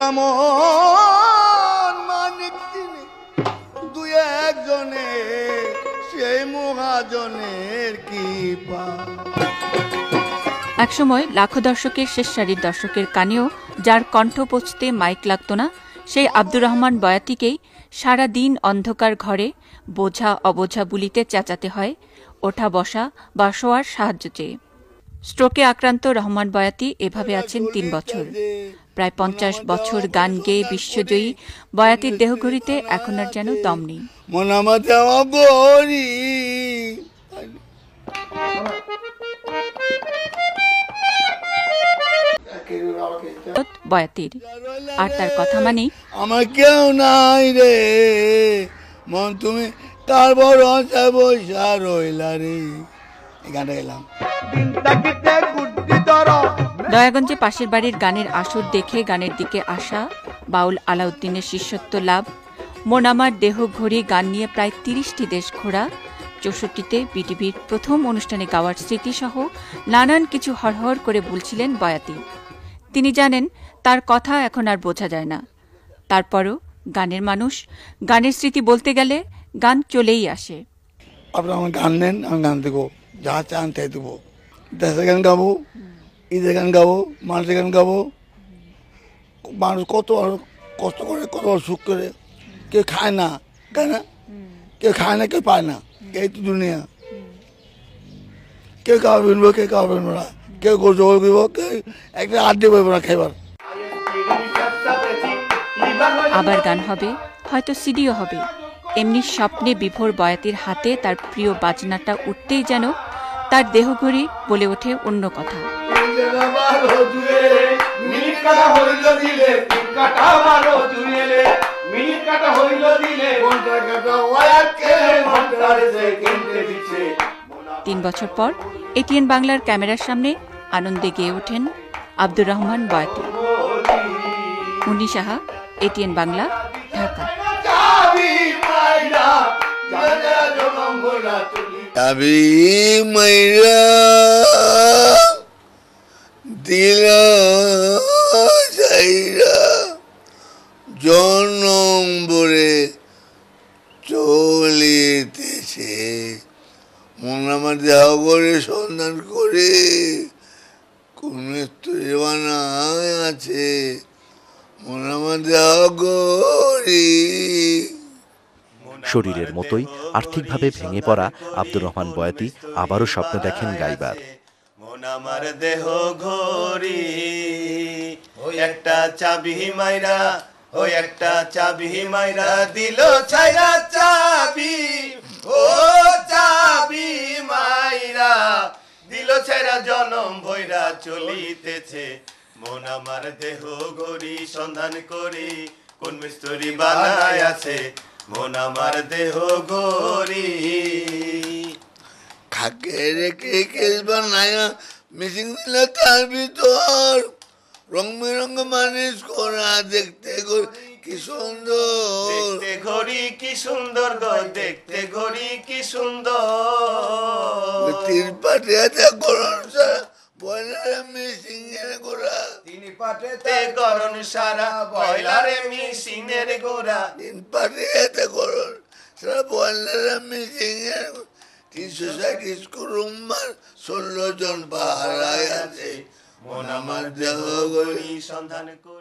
এমন মানিক তিনি দুই একজনে সেই মহাজনের কি পা। একসময় লাখো দর্শকের শেষ সারির দর্শকের কানেও যার কণ্ঠ পৌঁছতে মাইক লাগত না, সেই আব্দুর রহমান বয়াতিকেই সারা দিন অন্ধকার ঘরে বোঝা অবোঝা বুলিতে চেঁচাতে হয় ওঠা বসা বা শোয়ার সাহায্য চেয়ে। স্ট্রোকে আক্রান্ত রহমান বয়াতি এভাবে আছেন ৩ বছর। প্রায় ৫০ বছর গান গেয়ে বিশ্বজয়ী বয়াতির দেহঘড়িতে এখন আর যেন দম নেই। বয়াতির আর তার কথা মানেই আমার কেউ নাই রে মন, তুমি কার ভরসা বৈশা রইলা রে। এই গানটা গেলাম। দয়াগঞ্জে পাশের বাড়ির গানের আসর দেখে গানের দিকে আসা, বাউল আলাউদ্দিনের শিষ্যত্ব লাভ, মন আমার দেহ ঘড়ি গান নিয়ে প্রায় ৩০টি দেশ ঘোরা, ৬৪তে বিটিভির প্রথম অনুষ্ঠানে গাওয়ার স্মৃতিসহ নানান কিছু হরহর করে বলছিলেন বয়াতি। তিনি জানেন তার কথা এখন আর বোঝা যায় না। তারপরও গানের মানুষ, গানের স্মৃতি বলতে গেলে গান চলেই আসে। আপনার আমার গান নেন, আমি গান দেবো, যা চান তাই দেবো। দেশের গান গাবো, ঈদের গান গাবো, মানুষের গান গাবো। মানুষ কত কষ্ট করে, কত সুখ করে, কেউ খায় না, তাই না? কেউ খায় না, কেউ পায় না, এই তো দুনিয়া। কেউ খাওয়া বিনবো, কেউ খাওয়া বিনবো না, কেউ গোজো করব, কেউ একটা আড্ডি বইব না খাইবার। আবার গান হবে, হয়তো সিডিও হবে। এমনি স্বপ্নে বিভোর বয়াতির হাতে তার প্রিয় বাজনাটা উঠতেই যেন তার দেহঘড়ি বলে ওঠে অন্য কথা। তিন বছর পর এটিএন বাংলার ক্যামেরার সামনে আনন্দে গেয়ে ওঠেন আব্দুর রহমান বয়াতি। মুন্নি সাহা, এটিএন বাংলা, ঢাকা। জনম ভরে চলিতেছে, মন আমার দেহ করে সন্ধান করে কোন স্ত্রী বানায় আছে, মন আমার দেহ করি। শরীরের মতোই আর্থিকভাবে ভেঙে পড়া আব্দুর রহমান বয়াতি আবারও স্বপ্ন দেখেন গাইবার। মন আমার দেহ ঘড়ি ওই একটা চাবি মাইরা, ওই একটা চাবি মাইরা দিল ছাইরা চাবি, ও চাবি মাইরা দিল ছাইরা জনম ভৈরা চলিতেছে। মন আমার দেহ ঘড়ি সন্ধান করি কোন মিস্ত্রি বানায় আছে, মন আমার দেহ ঘড়ি। খাকে রেখে কেস বানায়া মিশিং দিলে তার ভিতর রং বেরঙ মানুষ করা, দেখতে কি সুন্দর, দেখতে ঘড়ি কি সুন্দর গো, দেখতে ঘড়ি কি সুন্দর। তিন পাটে আছে গরম সারা বয়লারে মিশিংয়ের গোড়া, তিন পাটেতে গরম সারা বয়লারে মিশিংয়ের গোড়া, তিন পাটে আছে গরম সারা বয়লারে মিশিংয়ের ৩৬০ কুরুম্বার ১৬ জন পাহারায় আছে, মন আমার দেহ ঘড়ি সন্ধান করি।